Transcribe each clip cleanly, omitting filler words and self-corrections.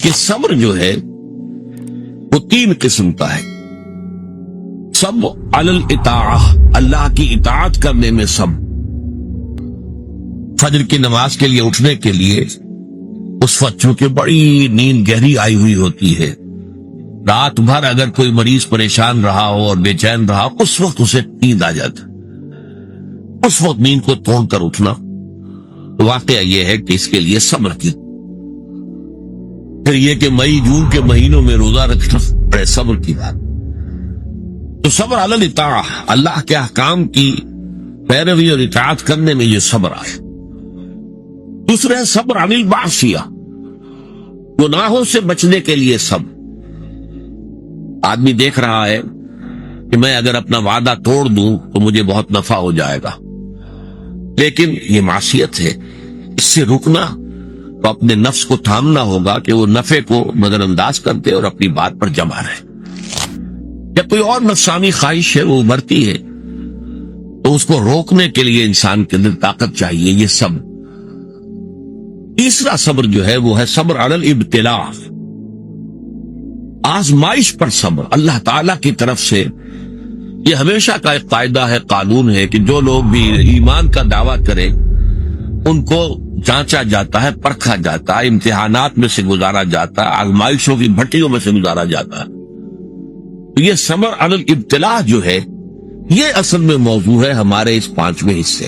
کہ صبر جو ہے وہ 3 قسم کا ہے. صبر علی الاطاعہ، اللہ کی اطاعت کرنے میں صبر. فجر کی نماز کے لیے اٹھنے کے لیے اس وقت چونکہ بڑی نیند گہری آئی ہوئی ہوتی ہے، رات بھر اگر کوئی مریض پریشان رہا ہو اور بے چین رہا ہو، اس وقت اسے نیند آ جاتا. اس وقت نیند کو توڑ کر اٹھنا، واقعہ یہ ہے کہ اس کے لیے صبر کی. پھر یہ کہ مئی جون کے مہینوں میں روزہ رکھنا بڑے صبر کی بات. تو صبر علی الاطاعہ، اللہ کے احکام کی پیروی اور اطاعت کرنے میں یہ صبر آئے. دوسرے ہے صبر عن المعصیہ، گناہوں سے بچنے کے لیے صبر. آدمی دیکھ رہا ہے کہ میں اگر اپنا وعدہ توڑ دوں تو مجھے بہت نفع ہو جائے گا، لیکن یہ معصیت ہے، اس سے رکنا تو اپنے نفس کو تھامنا ہوگا کہ وہ نفع کو نظر انداز کرتے اور اپنی بات پر جمع رہے. جب کوئی اور نفسانی خواہش ہے وہ ابھرتی ہے تو اس کو روکنے کے لیے انسان کے اندر طاقت چاہیے، یہ صبر. تیسرا صبر جو ہے وہ ہے صبر علی الابتلاء، آزمائش پر صبر. اللہ تعالی کی طرف سے یہ ہمیشہ کا ایک قاعدہ ہے، قانون ہے کہ جو لوگ بھی ایمان کا دعویٰ کریں ان کو جانچا جاتا ہے، پرکھا جاتا ہے، امتحانات میں سے گزارا جاتا ہے، آزمائشوں کی بھٹیوں میں سے گزارا جاتا ہے. تو یہ صبر علی الابتلاء جو ہے یہ اصل میں موضوع ہے ہمارے اس 5ویں حصے.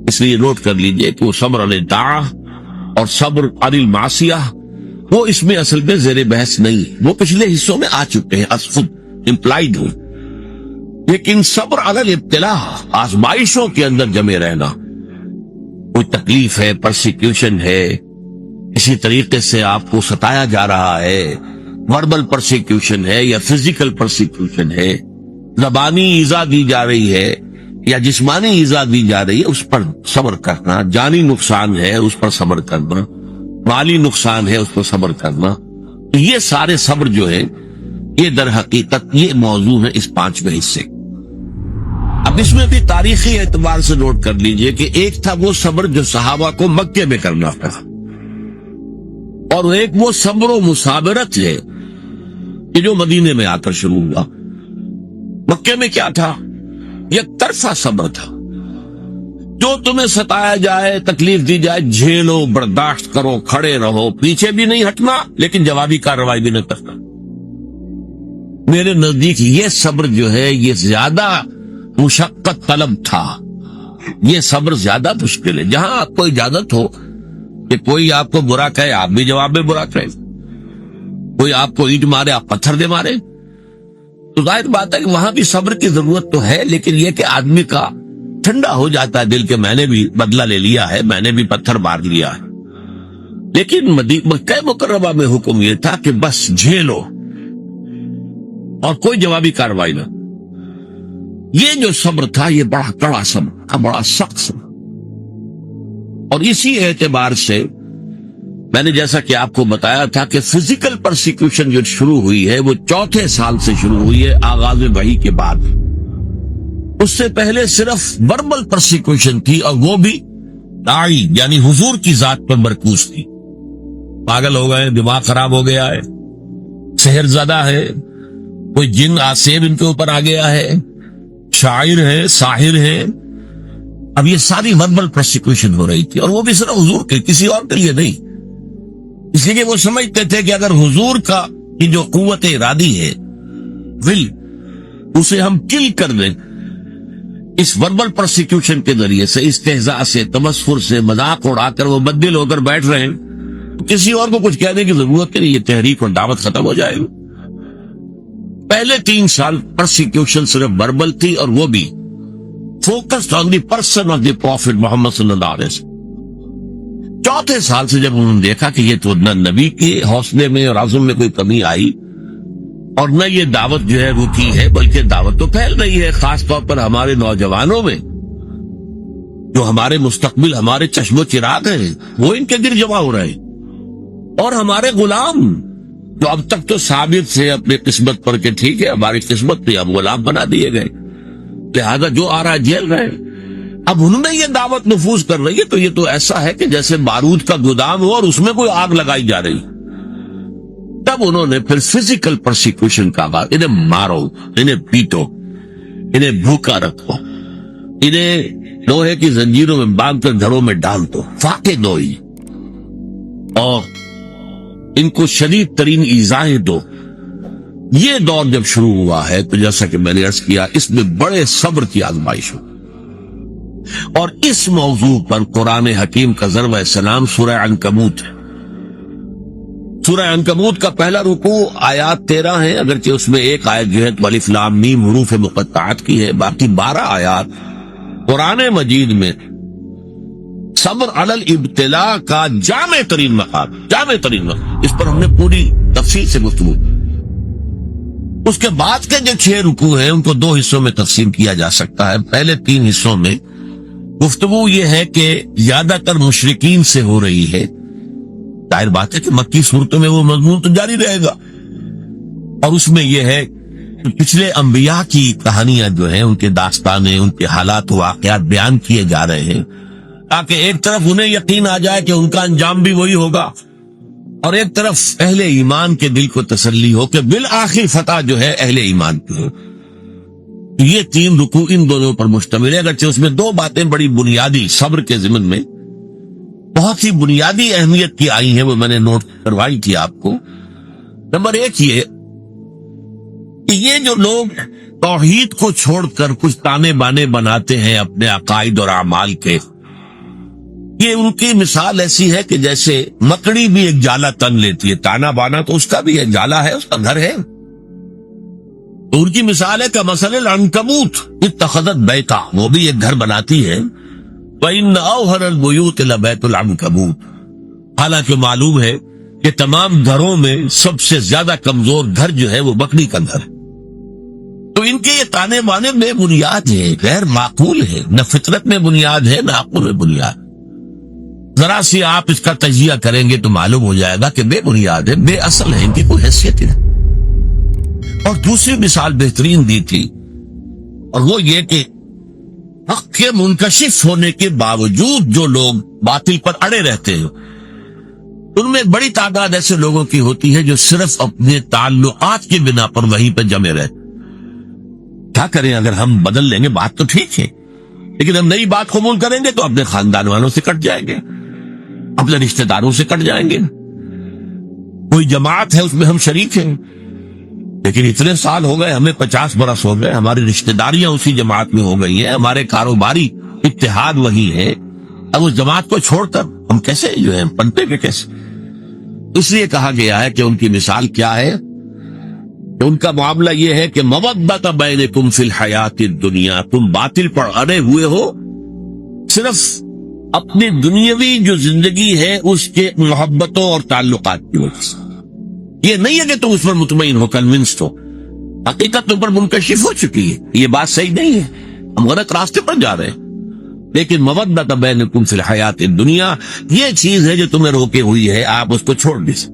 اس لیے نوٹ کر لیجئے کہ وہ صبر علی الطاعہ اور صبر علی المعصیہ وہ اس میں اصل میں زیر بحث نہیں، وہ پچھلے حصوں میں آ چکے ہیں، خود امپلائیڈ ہوں. لیکن صبر علی الابتلاء، آزمائشوں کے اندر جمے رہنا، کوئی تکلیف ہے، پرسیکیوشن ہے، اسی طریقے سے آپ کو ستایا جا رہا ہے، وربل پرسیکیوشن ہے یا فزیکل پرسیکیوشن ہے، زبانی ایذا دی جا رہی ہے یا جسمانی ایذا دی جا رہی ہے، اس پر صبر کرنا. جانی نقصان ہے اس پر صبر کرنا، مالی نقصان ہے اس پر صبر کرنا. تو یہ سارے صبر جو ہے یہ در حقیقت یہ موضوع ہے اس 5ویں حصے. اب اس میں بھی تاریخی اعتبار سے نوٹ کر لیجئے کہ ایک تھا وہ صبر جو صحابہ کو مکے میں کرنا تھا، اور ایک وہ صبر و مصابرت ہے کہ جو مدینے میں آ کر شروع ہوا. مکے میں کیا تھا؟ یک طرفہ صبر تھا، جو تمہیں ستایا جائے، تکلیف دی جائے، جھیلو، برداشت کرو، کھڑے رہو، پیچھے بھی نہیں ہٹنا لیکن جوابی کارروائی بھی نہیں کرنا. میرے نزدیک یہ صبر جو ہے یہ زیادہ مشقت طلب تھا، یہ صبر زیادہ مشکل ہے. جہاں آپ کو اجازت ہو کہ کوئی آپ کو برا کہے آپ بھی جواب میں برا کہے، کوئی آپ کو اینٹ مارے آپ پتھر دے مارے، تو ظاہر بات ہے کہ وہاں بھی صبر کی ضرورت تو ہے، لیکن یہ کہ آدمی کا ٹھنڈا ہو جاتا ہے دل کہ میں نے بھی بدلہ لے لیا ہے، میں نے بھی پتھر مار لیا ہے. لیکن مکہ مکرمہ میں حکم یہ تھا کہ بس جھیلو اور کوئی جوابی کارروائی نہ. یہ جو صبر تھا یہ بڑا کڑا صبر تھا، بڑا سخت صبر. اور اسی اعتبار سے میں نے جیسا کہ آپ کو بتایا تھا کہ فزیکل پرسیکیوشن جو شروع ہوئی ہے وہ 4تھے سال سے شروع ہوئی ہے آغاز وحی کے بعد. اس سے پہلے صرف وربل پرسیکیوشن تھی، اور وہ بھی داعی یعنی حضور کی ذات پر مرکوز تھی. پاگل ہو گئے، دماغ خراب ہو گیا ہے، سحر زدہ ہے، کوئی جن آسیب ان کے اوپر آ گیا ہے، شاعر ہے، ساحر ہے. اب یہ ساری وربل پرسیکیوشن ہو رہی تھی، اور وہ بھی صرف حضور کے، کسی اور کے لیے نہیں. اس لیے وہ سمجھتے تھے کہ اگر حضور کا کی جو قوت ارادی ہے، ول، اسے ہم کل کر دیں اس وربل پرسیکیوشن کے ذریعے سے، استہزاء سے، تمسخر سے، مذاق اڑا کر وہ بددل ہو کر بیٹھ رہے ہیں، کسی اور کو کچھ کہنے کی ضرورت نہیں، یہ تحریک اور دعوت ختم ہو جائے گی. پہلے 3 سال پرسیکیوشن صرف وربل تھی، اور وہ بھی focused on the person of the prophet Muhammad صلی اللہ علیہ وسلم. 4تھے سال سے جب انہوں نے دیکھا کہ یہ تو نہ نبی کے حوصلے میں اور عزم میں کوئی کمی آئی، اور نہ یہ دعوت جو ہے رکی ہے، بلکہ دعوت تو پھیل رہی ہے، خاص طور پر ہمارے نوجوانوں میں، جو ہمارے مستقبل، ہمارے چشم و چراغ ہیں، وہ ان کے گر جمع ہو رہے ہیں. اور ہمارے غلام جو اب تک تو ثابت تھے اپنی قسمت پر کہ ٹھیک ہے ہماری قسمت تھی، اب غلام بنا دیے گئے، لہذا جو آ رہا جیل رہے. اب انہوں نے یہ دعوت نفوذ کر رہی ہے، تو یہ تو ایسا ہے کہ جیسے بارود کا گودام ہو اور اس میں کوئی آگ لگائی جا رہی. تب انہوں نے پھر فزیکل پرسیکیوشن کا بات، انہیں مارو، انہیں پیٹو، انہیں بھوکا رکھو، انہیں لوہے کی زنجیروں میں باندھ کر گھروں میں ڈال دو، فاقے دو، اور ان کو شدید ترین ایذائیں دو۔ یہ دور جب شروع ہوا ہے تو جیسا کہ میں نے عرض کیا، اس میں بڑے صبر کی آزمائش ہو، اور اس موضوع پر قرآن حکیم کا ضرب سلام سورہ عنکبوت ہے۔ سورہ عنکبوت کا پہلا رکوع آیات 13 ہے، اگرچہ اس میں ایک آیت جو ہے تو الف لام میم حروف مقطعات کی ہے، باقی 12 آیات قرآن مجید میں صبر علی الابتلاء کا جامع ترین مقام، جامع ترین مقام، اس پر ہم نے پوری تفصیل سے گفتگو۔ اس کے بعد کے جو 6 رکوع ہیں ان کو 2 حصوں میں تقسیم کیا جا سکتا ہے۔ پہلے 3 حصوں میں گفتگو یہ ہے کہ زیادہ تر مشرکین سے ہو رہی ہے، ظاہر بات ہے کہ مکی صورتوں میں وہ مضمون تو جاری رہے گا، اور اس میں یہ ہے کہ پچھلے انبیاء کی کہانیاں جو ہیں، ان کے داستانیں، ان کے حالات و واقعات بیان کیے جا رہے ہیں، تاکہ ایک طرف انہیں یقین آ جائے کہ ان کا انجام بھی وہی ہوگا، اور ایک طرف اہل ایمان کے دل کو تسلی ہو کہ بالآخر فتح جو ہے اہل ایمان کی ہو۔ یہ 3 رکوع ان دونوں پر مشتمل ہے، اگرچہ اس میں 2 باتیں بڑی بنیادی صبر کے ضمن میں بہت ہی بنیادی اہمیت کی آئی ہیں، وہ میں نے نوٹ کروائی تھی آپ کو۔ نمبر 1 یہ کہ یہ جو لوگ توحید کو چھوڑ کر کچھ تانے بانے بناتے ہیں اپنے عقائد اور اعمال کے، یہ ان کی مثال ایسی ہے کہ جیسے مکڑی بھی ایک جالا تن لیتی ہے، تانا بانا تو اس کا بھی ہے، جالا ہے، اس کا گھر ہے، تو ان کی مثال ہے کہ مثل العنکبوت اتخذت بیتا، وہ بھی ایک گھر بناتی ہے، وَإِنَّ أَوْهَنَ الْبُيُوتِ لَبَيْتُ الْعَنكَبُوتِ، حالانکہ معلوم ہے کہ تمام گھروں میں سب سے زیادہ کمزور گھر جو ہے وہ مکڑی کا گھر ہے۔ تو ان کے یہ تانے بانے بے بنیاد ہے، غیر معقول ہے، نہ فطرت میں بنیاد ہے نہ عقل میں بنیاد۔ ذرا سی آپ اس کا تجزیہ کریں گے تو معلوم ہو جائے گا کہ بے بنیاد ہے، بے اصل ہے، ان کی کوئی حیثیت ہی نہیں۔ اور دوسری مثال بہترین دی تھی، اور وہ یہ کہ حق کے منکشف ہونے کے باوجود جو لوگ باطل پر اڑے رہتے ہیں، ان میں بڑی تعداد ایسے لوگوں کی ہوتی ہے جو صرف اپنے تعلقات کی بنا پر وہیں پہ جمے رہتے۔ کیا کریں، اگر ہم بدل لیں گے بات تو ٹھیک ہے، لیکن ہم نئی بات قبول کریں گے تو اپنے خاندان والوں سے کٹ جائیں گے، اپنے رشتہ داروں سے کٹ جائیں گے۔ کوئی جماعت ہے، اس میں ہم شریک ہیں، لیکن اتنے سال ہو گئے، ہمیں 50 برس ہو گئے، ہماری رشتہ داریاں اسی جماعت میں ہو گئی ہیں، ہمارے کاروباری اتحاد وہی ہے، اب اس جماعت کو چھوڑ کر ہم کیسے جو ہیں پنپے کے کیسے؟ اس لیے کہا گیا ہے کہ ان کی مثال کیا ہے، کہ ان کا معاملہ یہ ہے کہ مودۃ بینکم فی الحیات الدنیا، تم باطل پر اڑے ہوئے ہو صرف اپنی دنیاوی جو زندگی ہے اس کے محبتوں اور تعلقات کی وجہ سے۔ یہ نہیں ہے کہ تم اس پر مطمئن ہو، کنونسڈ ہو، حقیقت تم پر منکشف ہو چکی ہے، یہ بات صحیح نہیں ہے، ہم غلط راستے پر جا رہے ہیں، لیکن مودۃ بینکم فی الحیات الدنیا یہ چیز ہے جو تمہیں روکے ہوئی ہے، آپ اس کو چھوڑ دیجیے۔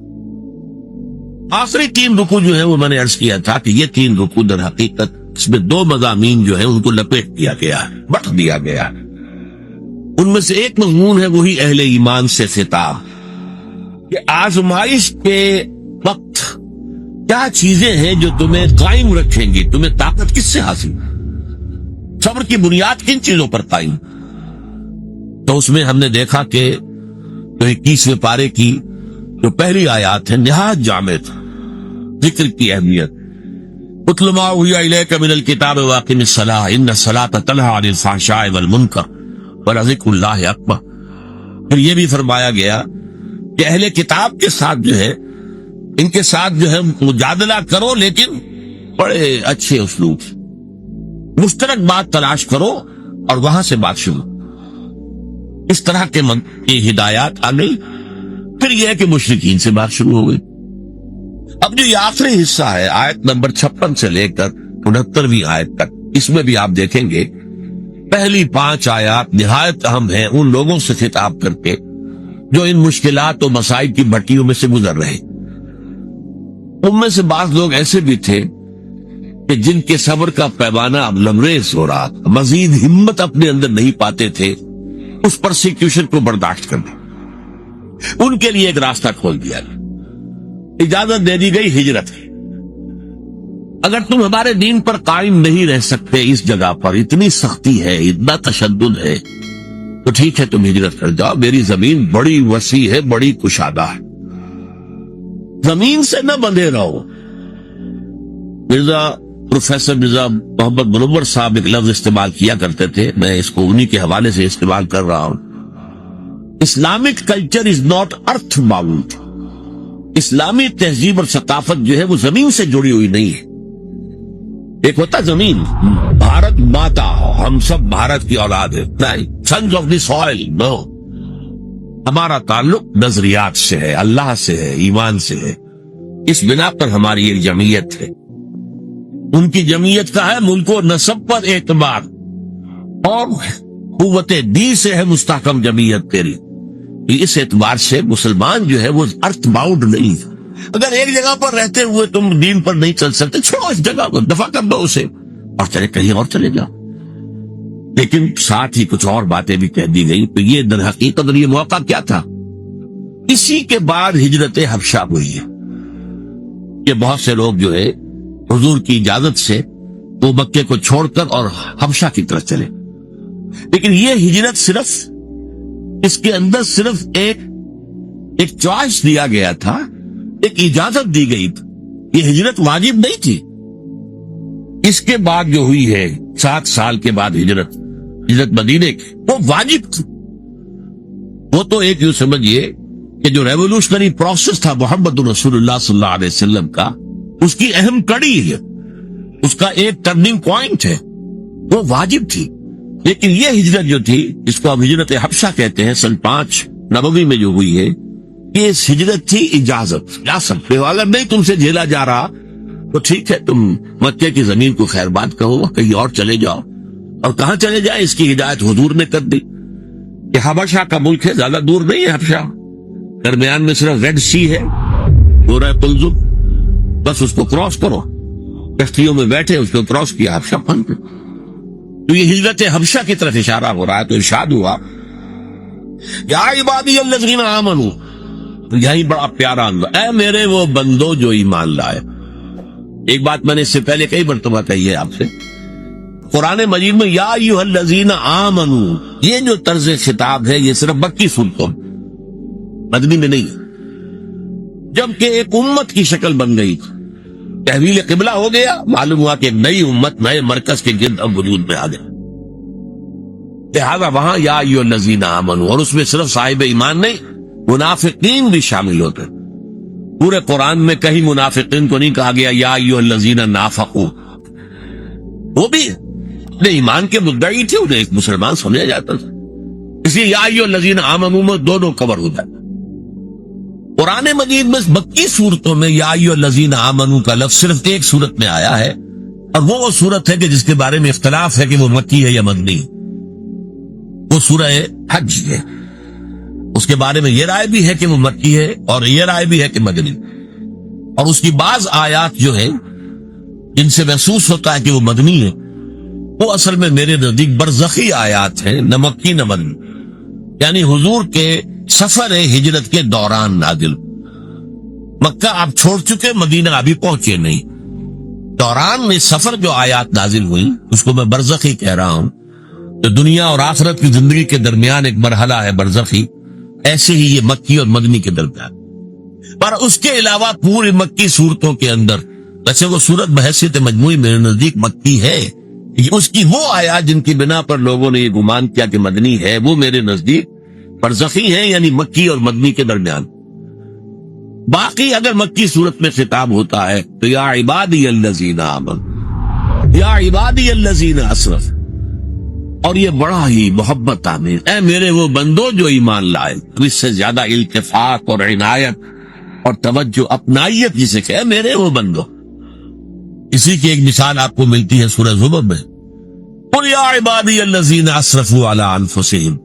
آخری 3 رکوع جو ہے وہ میں نے عرض کیا تھا کہ یہ 3 رکوع در حقیقت اس میں 2 مضامین جو ہیں ان کو لپیٹ دیا گیا ہے، بٹ دیا گیا ہے۔ ان میں سے ایک مضمون ہے وہی اہل ایمان سے خطاب، کہ آزمائش کے وقت کیا چیزیں ہیں جو تمہیں قائم رکھیں گی، تمہیں طاقت کس سے حاصل، صبر کی بنیاد کن چیزوں پر قائم۔ تو اس میں ہم نے دیکھا کہ جو 21ویں پارے کی جو پہلی آیات ہے نہایت جامع تھا، ذکر کی اہمیت، اتل ما اوحی الیک من الکتاب واقم الصلاۃ ان الصلاۃ تنہی عن الفحشاء والمنکر ولذکر اللہ اکبر۔ پھر یہ بھی فرمایا گیا کہ اہل کتاب کے ساتھ جو ہے، ان کے ساتھ جو ہے مجادلہ کرو، لیکن بڑے اچھے اسلوب سے، مشترک بات تلاش کرو اور وہاں سے بات شروع۔ اس طرح کے کی ہدایات آ گئی۔ پھر یہ ہے کہ مشرکین سے بات شروع ہو گئی۔ اب جو یہ آخری حصہ ہے آیت نمبر 56 سے لے کر 69ویں آیت تک، اس میں بھی آپ دیکھیں گے پہلی 5 آیات نہایت اہم ہیں ان لوگوں سے خطاب کر کے جو ان مشکلات و مسائل کی بھٹیوں میں سے گزر رہے۔ ان میں سے بعض لوگ ایسے بھی تھے کہ جن کے صبر کا پیمانہ اب لبریز ہو رہا تھا، مزید ہمت اپنے اندر نہیں پاتے تھے اس پرسیکیوشن کو برداشت کرنے۔ ان کے لیے ایک راستہ کھول دیا گیا اجازت دے دی گئی ہجرت کی۔ اگر تم ہمارے دین پر قائم نہیں رہ سکتے، اس جگہ پر اتنی سختی ہے، اتنا تشدد ہے، تو ٹھیک ہے تم ہجرت کر جاؤ، میری زمین بڑی وسیع ہے، بڑی کشادہ ہے، زمین سے نہ بندھے رہو۔ پروفیسر مرزا محمد منور صاحب ایک لفظ استعمال کیا کرتے تھے، میں اس کو انہی کے حوالے سے استعمال کر رہا ہوں، Islamic culture is not earth bound. اسلامی تہذیب اور ثقافت جو ہے وہ زمین سے جڑی ہوئی نہیں ہے۔ ایک ہوتا زمین، بھارت ماتا، ہم سب بھارت کی اولاد ہے، نہیں، سنز آف دی سوئل، نو، ہمارا تعلق نظریات سے ہے، اللہ سے ہے، ایمان سے ہے، اس بنا پر ہماری ایک جمعیت ہے۔ ان کی جمعیت کا ہے ملک و نسب پر اعتبار، اور قوت دی سے ہے مستحکم جمعیت تیری، اس اعتبار سے مسلمان جو ہے وہ ارتھ باؤنڈ نہیں۔ اگر ایک جگہ پر رہتے ہوئے تم دین پر نہیں چل سکتے، چھوڑو اس جگہ کو، دفع کر دو اسے، اور چلے کہیں اور چلے جاؤ۔ لیکن ساتھ ہی کچھ اور باتیں بھی کہہ دی گئی، تو یہ در حقیقت اور یہ موقع کیا تھا؟ اسی کے بعد ہجرت حبشہ ہوئی ہے کہ بہت سے لوگ جو ہے حضور کی اجازت سے وہ مکے کو چھوڑ کر اور حبشہ کی طرف چلے۔ لیکن یہ ہجرت صرف اس کے اندر صرف ایک چوائس دیا گیا تھا، ایک اجازت دی گئی تھی، یہ ہجرت واجب نہیں تھی۔ اس کے بعد جو ہوئی ہے 7 سال کے بعد ہجرت مدینے کی، وہ واجب تھی۔ وہ تو ایک یوں سمجھیے کہ جو ریولوشنری پروسیس تھا محمد رسول اللہ صلی اللہ علیہ وسلم کا، اس کی اہم کڑی ہے، اس کا ایک ٹرننگ پوائنٹ ہے، وہ واجب تھی۔ لیکن یہ ہجرت جو تھی، اس کو ہم ہجرت حبشہ کہتے ہیں، سن 5 نبوی میں جو ہوئی ہے، یہ ہجرت تھی اجازت، جا سکتے ہو، اگر نہیں تم سے جھیلا جا رہا تو ٹھیک ہے تم مکے کی زمین کو خیر بات کہو، کہیں اور چلے جاؤ۔ اور کہاں چلے جائیں اس کی ہدایت حضور نے کر دی کہ حبشہ کا ملک ہے، زیادہ دور نہیں ہے حبشہ، درمیان میں صرف ریڈ سی ہے، گورہ قلزم، بس اس کو کراس کرو، کشتیوں میں بیٹھے اس کو کراس کیا، حبشہ پہنچ گئے۔ تو یہ ہجرت حبشہ کی طرف اشارہ ہو رہا ہے۔ تو ارشاد ہوا یا عبادی الذین آمنوا، یہی بڑا پیارا انداز، اے میرے وہ بندو جو ایمان لائے۔ ایک بات میں نے اس سے پہلے کئی مرتبہ کہی ہے آپ سے، قرآن مجید میں یا ایھا الذین آمنوا، یہ جو طرز خطاب ہے یہ صرف مکی صورتوں میں، مدنی میں نہیں، جبکہ ایک امت کی شکل بن گئی، تحویل قبلہ ہو گیا، معلوم ہوا کہ ایک نئی امت نئے مرکز کے گرد اب وجود میں آ گئے، لہذا وہاں یا ایھا الذین آمنوا، اور اس میں صرف صاحب ایمان نہیں، منافقین بھی شامل ہوتے۔ پورے قرآن میں کہیں منافقین کو نہیں کہا گیا یا ایھا الذین نافقوا، وہ بھی اپنے ایمان کے مدعی تھے، انہیں ایک مسلمان سمجھا جاتا تھا، اس لیے یا ایھا الذین آمنوا میں دونوں کور ہو جاتا۔ قرآن مجید میں مکی صورتوں میں یا ایھا الذین آمنوا کا لفظ صرف ایک صورت میں آیا ہے، اور وہ صورت ہے کہ جس کے بارے میں اختلاف ہے کہ وہ مکی ہے یا مدنی، وہ سورہ حج ہے۔ اس کے بارے میں یہ رائے بھی ہے کہ وہ مکی ہے، اور یہ رائے بھی ہے کہ مدنی، اور اس کی بعض آیات جو ہیں جن سے محسوس ہوتا ہے کہ وہ مدنی ہے، وہ اصل میں میرے نزدیک برزخی آیات ہیں، نہ مکی نہ مدنی، یعنی حضور کے سفر ہجرت کے دوران نازل۔ مکہ آپ چھوڑ چکے، مدینہ ابھی پہنچے نہیں، دوران میں سفر جو آیات نازل ہوئی اس کو میں برزخی کہہ رہا ہوں۔ تو دنیا اور آخرت کی زندگی کے درمیان ایک مرحلہ ہے برزخی، ایسے ہی یہ مکی اور مدنی کے درمیان۔ پر اس کے علاوہ پوری مکی صورتوں کے اندر، ویسے وہ صورت بحیثیت مجموعی میرے نزدیک مکی ہے، اس کی وہ آیات جن کی بنا پر لوگوں نے یہ گمان کیا کہ مدنی ہے، وہ میرے نزدیک برزخی ہیں، یعنی مکی اور مدنی کے درمیان۔ باقی اگر مکی صورت میں خطاب ہوتا ہے تو یا عبادی الذین آمنوا، یا عبادی الذین اسرفوا، اور یہ بڑا ہی محبت آمیز، اے میرے وہ بندو جو ایمان لائے، تو اس سے زیادہ التفاق اور عنایت اور توجہ، اپنائیت جسے کہ اے میرے وہ بندو۔ اسی کی ایک مثال آپ کو ملتی ہے سورہ زمر میں، قل یا عبادی الذین اسرفوا علی انفسہم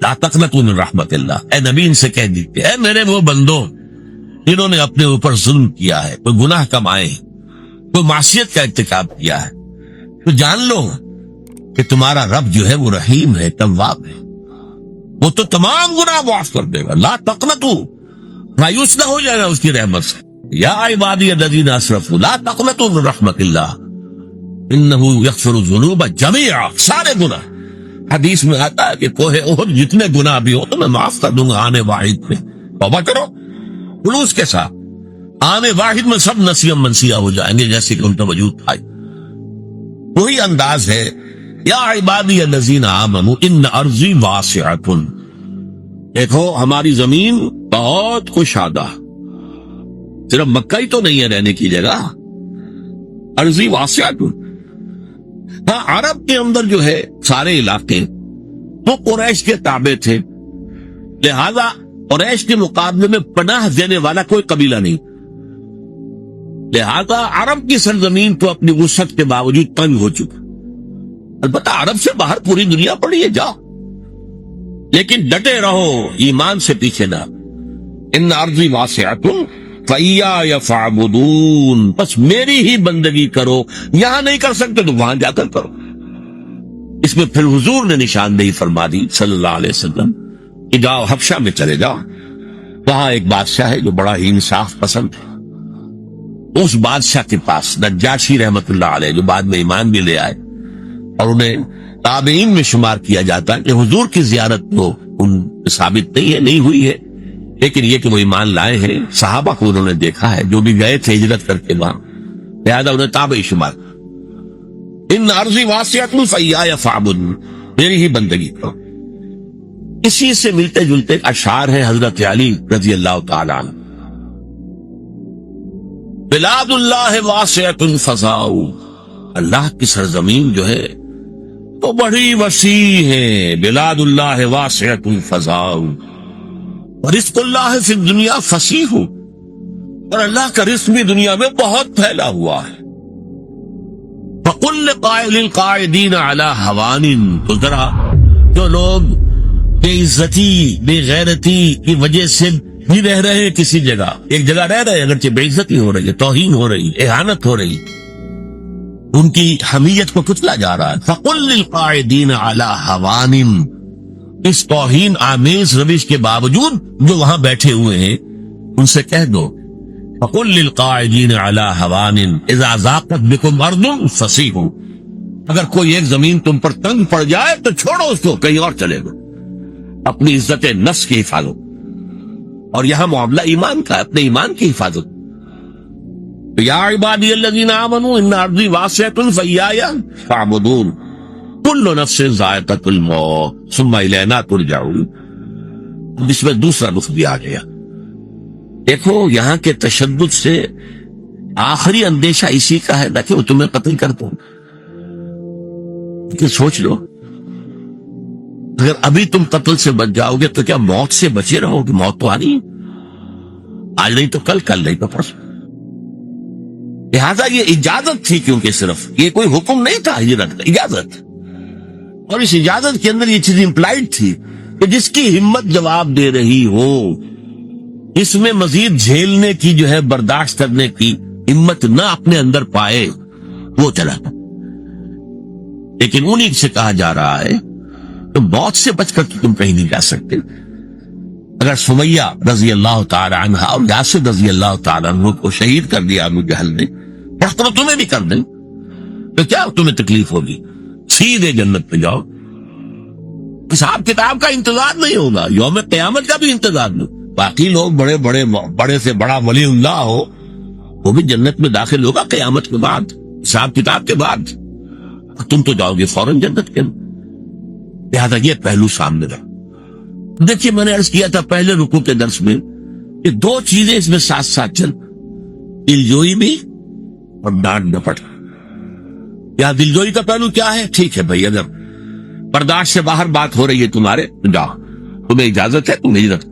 لا تقنطوا من رحمت اللہ، اے نبی ان سے کہہ دیتے اے میرے وہ بندو جنہوں نے اپنے اوپر ظلم کیا ہے، کوئی گناہ کمائے، کوئی معصیت کا ارتکاب کیا ہے، تو جان لو کہ تمہارا رب جو ہے وہ رحیم ہے، تواب ہے، وہ تو تمام گناہ معاف کر دے گا۔ لا تقنطوا، مایوس نہ ہو جائے گا اس کی رحمت سے، یا عبادی الذین اسرفوا لا تقنطوا من رحمت اللہ انہ یغفر الذنوب جميعا، سارے گناہ. حدیث میں آتا ہے کہ کوہ احد جتنے گناہ بھی ہو تو میں معاف کر دوں گا آنے واحد میں. توبہ کرو خلوص کے ساتھ، آنے واحد میں سب نسیم منسیہ ہو جائیں گے جیسے کہ ان کا وجود تھا. وہی انداز ہے یا عبادی الذین آمنوا ان ارضی واسعۃ. دیکھو ہماری زمین بہت کشادہ، صرف مکہ ہی تو نہیں ہے رہنے کی جگہ، ارضی واسعۃ. ہاں عرب کے اندر جو ہے سارے علاقے وہ قریش کے تابع تھے، لہذا قریش کے مقابلے میں پناہ دینے والا کوئی قبیلہ نہیں، لہذا عرب کی سرزمین تو اپنی وسعت کے باوجود تنگ ہو چکا. البتہ عرب سے باہر پوری دنیا پڑی ہے، جاؤ، لیکن ڈٹے رہو، ایمان سے پیچھے نہ. ان ارضی واسعۃ فإیایا فاعبدون، بس میری ہی بندگی کرو، یہاں نہیں کر سکتے تو وہاں جا کر کرو. اس میں پھر حضور نے نشاندہی فرما دی صلی اللہ علیہ وسلم کہ جاؤ حبشہ میں چلے جاؤ، وہاں ایک بادشاہ ہے جو بڑا ہی انصاف پسند ہے. اس بادشاہ کے پاس نجاشی رحمت اللہ علیہ، جو بعد میں ایمان بھی لے آئے اور انہیں تابعین میں شمار کیا جاتا ہے، کہ حضور کی زیارت تو ان ثابت نہیں ہے، نہیں ہوئی ہے، لیکن یہ کہ وہ ایمان لائے ہیں، صحابہ کو انہوں نے دیکھا ہے جو بھی گئے تھے ہجرت کر کے وہاں، لہذا انہیں تابعی شمار. ان ارضی واسعۃ فإیایا فاعبدون، میری ہی بندگی کرو. اسی سے ملتے جلتے اشعار ہیں حضرت علی رضی اللہ تعالی عنہ. بلاد اللہ واسعۃ فضاء، اللہ کی سرزمین جو ہے تو بڑی وسیع ہے. بلاد اللہ واسعۃ فضاء ورزق اللہ فی الدنیا فصیح، اور اللہ کا رزق بھی دنیا میں بہت پھیلا ہوا ہے. فقل لقائل القاعدین علی ہوان، تو ذرا جو لوگ بے عزتی بے غیرتی کی وجہ سے بھی رہ رہے کسی جگہ، ایک جگہ رہ رہے اگرچہ بے عزتی ہو رہی ہے، توہین ہو رہی، اہانت ہو رہی، ان کی حمیت کو کچلا جا رہا ہے. فقل للقاعدین علی ہوان، اس توہین آمیز روش کے باوجود جو وہاں بیٹھے ہوئے ہیں ان سے کہہ دو، فقل للقاعدین علی ہوان اذا ضاقت بکم ارض فسیحوا، اگر کوئی ایک زمین تم پر تنگ پڑ جائے تو چھوڑو اس کو، کہیں اور چلے گا. اپنی عزت نفس کی حفاظت، اور یہاں معاملہ ایمان کا، اپنے ایمان کی حفاظت. یا عبادی الذین آمنوا ان ارضی واسعۃ فإیایا فاعبدون کل نفس ذائقۃ الموت ثم الینا ترجعون. اس میں دوسرا رخ بھی آ گیا. دیکھو یہاں کے تشدد سے آخری اندیشہ اسی کا ہے نا کہ وہ تمہیں قتل کر دوں. کہ سوچ لو، اگر ابھی تم قتل سے بچ جاؤ گے تو کیا موت سے بچے رہو گے؟ موت تو آنی ہے، آج نہیں تو کل، کل نہیں تو پرسوں. لہذا یہ اجازت تھی، کیونکہ صرف یہ کوئی حکم نہیں تھا ہجرت کا، اجازت. اور اس اجازت کے اندر یہ چیز امپلائڈ تھی کہ جس کی ہمت جواب دے رہی ہو، اس میں مزید جھیلنے کی جو ہے برداشت کرنے کی ہمت نہ اپنے اندر پائے، وہ چلا. لیکن انہیں سے کہا جا رہا ہے تو موت سے بچ کر تم کہیں نہیں جا سکتے. اگر سمیہ رضی اللہ تعالی عنہ اور یاسر رضی اللہ تعالی عنہ کو شہید کر دیا ابو جہل نے، تو تمہیں بھی کر دیں تو کیا تمہیں تکلیف ہوگی؟ سیدھے جنت پہ جاؤ، حساب کتاب کا انتظار نہیں ہوگا، یوم قیامت کا بھی انتظار نہیں. باقی لوگ بڑے سے بڑا ولی اللہ ہو وہ بھی جنت میں داخل ہوگا قیامت کے بعد، حساب کتاب کے بعد. تم تو جاؤ گے فوراً جنت کے اندر. لہذا یہ پہلو سامنے رہا. دیکھیے میں نے عرض کیا تھا پہلے رکوع کے درس میں کہ دو چیزیں اس میں ساتھ ساتھ چل، دلجوئی بھی اور ڈانٹ ڈپٹ. یا دلجوئی کا پہلو کیا ہے؟ ٹھیک ہے بھائی، اگر برداشت سے باہر بات ہو رہی ہے تمہارے تو جاؤ، تمہیں اجازت ہے، تم ہجرت.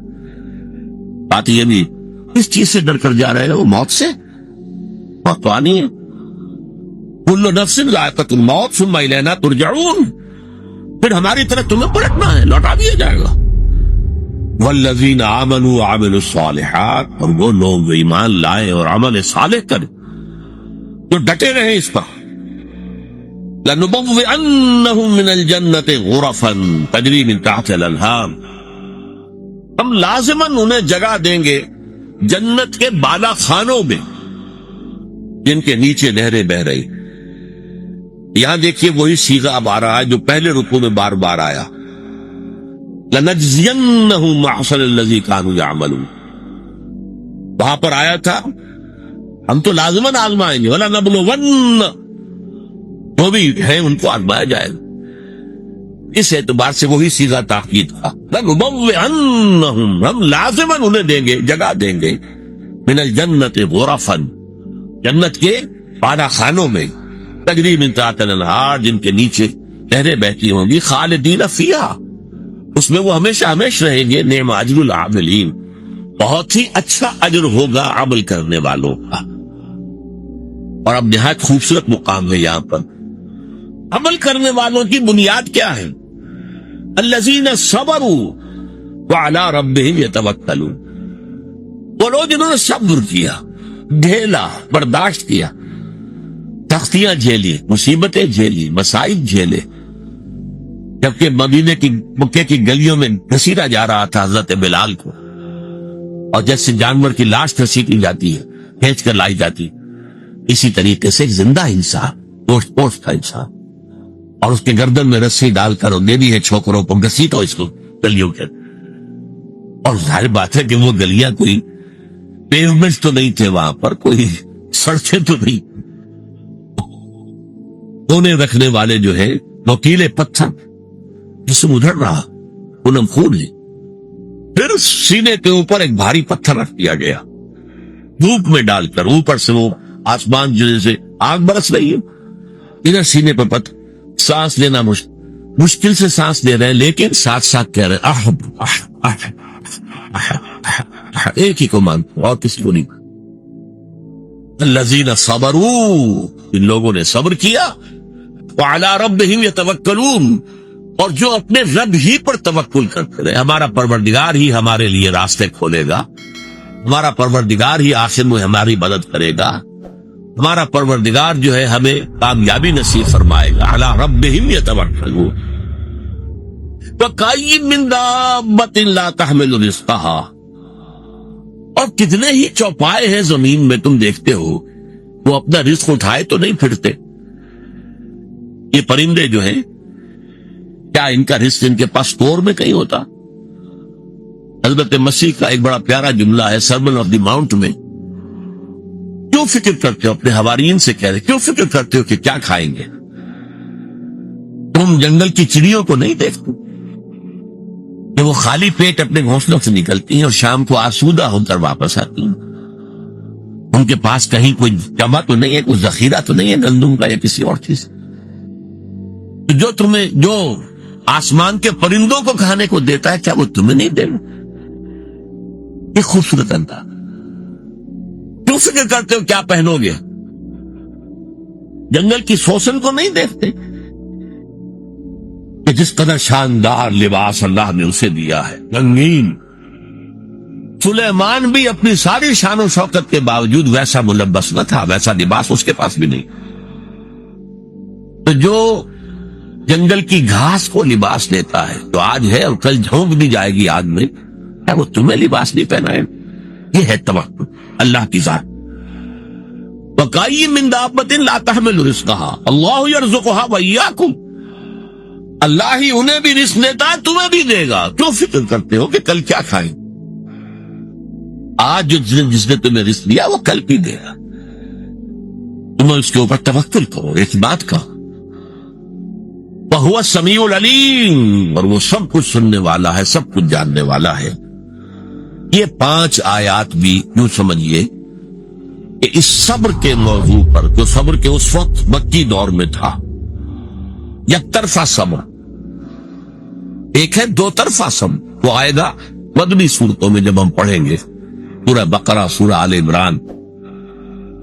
بات یہ بھی اس چیز سے ڈر کر جا رہے ہیں وہ موت سے، موت تو آنی ہے. کل نفس ذائقۃ الموت ثم الینا ترجعون، پھر ہماری طرف تمہیں پلٹنا ہے، لوٹا دیا جائے گا. والذین آمنوا وعملوا الصالحات، اور وہ لوگ جو ایمان لائے اور عمل صالح کرے، جو ڈٹے رہے اس پر. لنبوئنہم من الجنۃ غرفا تجری من تحتها الانہار، ہم لازماً انہیں جگہ دیں گے جنت کے بالا خانوں میں جن کے نیچے نہریں بہ رہی. یہاں دیکھیے وہی صیغہ اب آ رہا ہے جو پہلے رکوع میں بار بار آیا. لَنَجْزِيَنَّهُمْ أَحْسَنَ الَّذِي كَانُوا يَعْمَلُونَ. وہاں پر آیا تھا ہم تو لازماً آزمائیں گے. وَلَنَبْلُوَنَّ وہ بھی ہے ان کو آزمایا جائے گا. اس اعتبار سے وہی صیغہ تاکید کا. لَنُبَوِّئَنَّهُمْ ہم لازماً انہیں دیں گے جگہ دیں گے مِنَ الْجَنَّةِ غُرَفًا جنت کے بالا خانوں میں تجری من تحتہا الانہار جن کے نیچے نہریں بہتی ہوں گی خالدین فیہا اس میں وہ ہمیشہ ہمیشہ رہیں گے. نعم اجر العاملین بہت ہی اچھا اجر ہوگا عمل کرنے والوں کا. اور اب نہایت خوبصورت مقام ہے یہاں پر. عمل کرنے والوں کی بنیاد کیا ہے؟ الذین صبروا وعلی ربہم یتوکلون وہ لوگ جنہوں نے صبر کیا ڈھیلا برداشت کیا سختیاں جھیلی مصیبتیں جھیلی مسائب جھیلے. جبکہ مدینے کی مکے کی گلیوں میں گھسیٹا جا رہا تھا حضرت بلال کو اور جیسے جانور کی لاش گھسیٹی جاتی ہے کھینچ کر لائی جاتی اسی طریقے سے ایک زندہ انسان گوشت پوشت کا انسان اور اس کے گردن میں رسی ڈال کر دینی ہے چھوکروں کو گھسیٹو اس کو گلیوں کے. اور ظاہر بات ہے کہ وہ گلیاں کوئی پیومنٹ تو نہیں تھے وہاں پر کوئی سڑکیں تو نہیں کونے رکھنے والے جو ہے نوکیلے پتھر جسم ادھر رہا خونم خون ہے. پھر سینے کے اوپر ایک بھاری پتھر رکھ دیا گیا دھوپ میں ڈال کر اوپر سے وہ آسمان جیسے آگ برس رہی ہے ادھر سینے پر پتھر. سانس لینا مشکل سے سانس لے رہے ہیں لیکن ساتھ ساتھ کہہ رہے ہیں ایک ہی کو مانتے اور کسی کو نہیں. الذین صبروا ان لوگوں نے صبر کیا وعلی ربہم یتوکلون اور جو اپنے رب ہی پر توکل کرتے رہے. ہمارا پروردگار ہی ہمارے لیے راستے کھولے گا ہمارا پروردگار ہی آخر میں ہماری مدد کرے گا ہمارا پروردگار جو ہے ہمیں کامیابی نصیب فرمائے گا. علی ربہم یتوکلون وَكَأَيٍّ مِّن دَابَّةٍ لَا تَحْمِلُ رِزْقَهَا اور کتنے ہی چوپائے ہیں زمین میں تم دیکھتے ہو وہ اپنا رزق اٹھائے تو نہیں پھرتے. یہ پرندے جو ہیں کیا ان کا رزق ان کے پاس اسٹور میں کہیں ہوتا؟ حضرت مسیح کا ایک بڑا پیارا جملہ ہے سرمن آف دی ماؤنٹ میں. کیوں فکر کرتے ہو اپنے حوارین سے کہہ رہے کیوں فکر کرتے ہو کہ کیا کھائیں گے؟ تم جنگل کی چڑیوں کو نہیں دیکھتے کہ وہ خالی پیٹ اپنے گھونسلوں سے نکلتی ہیں اور شام کو آسودہ ہو کر واپس آتی ہیں. ان کے پاس کہیں کوئی جمع تو نہیں ہے کوئی ذخیرہ تو نہیں ہے گندم کا یا کسی اور چیز. جو تمہیں جو آسمان کے پرندوں کو کھانے کو دیتا ہے کیا وہ تمہیں نہیں دے گا؟ یہ خوبصورت انداز. کیوں فکر کرتے ہو کیا پہنو گے؟ جنگل کی سوسن کو نہیں دیکھتے کہ جس قدر شاندار لباس اللہ نے اسے دیا ہے رنگین. سلیمان بھی اپنی ساری شان و شوکت کے باوجود ویسا ملبس نہ تھا ویسا لباس اس کے پاس بھی نہیں. تو جو جنگل کی گھاس کو لباس دیتا ہے تو آج ہے اور کل جھونک بھی جائے گی آگ میں کیا وہ تمہیں لباس نہیں پہنائے؟ یہ ہے توکل اللہ کی ذات. وَكَأَيٍّ مِّن دَابَّةٍ لَا تَحْمِلُ رِزْقَهَا اللَّهُ يَرْزُقُهَا وَإِيَّاكُمْ اللہ ہی انہیں بھی رزق دیتا ہے تمہیں بھی دے گا. کیوں فکر کرتے ہو کہ کل کیا کھائیں؟ آج جس نے تمہیں رزق دیا وہ کل بھی دے گا. تمہیں اس کے اوپر توکل کرو اعتماد کرو. وَهُوَ السَّمِيعُ الْعَلِيمُ اور وہ سب کچھ سننے والا ہے سب کچھ جاننے والا ہے. یہ 5 آیات بھی یوں سمجھیے کہ اس صبر کے موضوع پر جو صبر کے اس وقت مکی دور میں تھا یک طرفہ صبر ایک ہے 2 طرفہ صبر وہ آئے گا مدنی صورتوں میں جب ہم پڑھیں گے سورہ بقرہ سورہ آل عمران.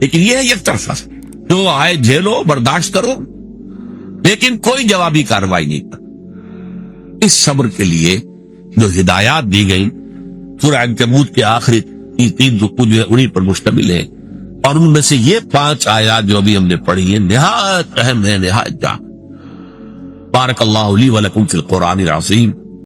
لیکن یہ ہے یک طرفہ جو آئے جھیلو برداشت کرو لیکن کوئی جوابی کارروائی نہیں کر. اس صبر کے لیے جو ہدایات دی گئی سورہ عنکبوت کے آخری 3 رکوع جو ہے انہی پر مشتمل ہے اور ان میں سے یہ 5 آیات جو ابھی ہم نے پڑھی ہیں نہایت اہم ہے نہایت جان. بارک اللہ لی ولکم فی القرآن العظیم.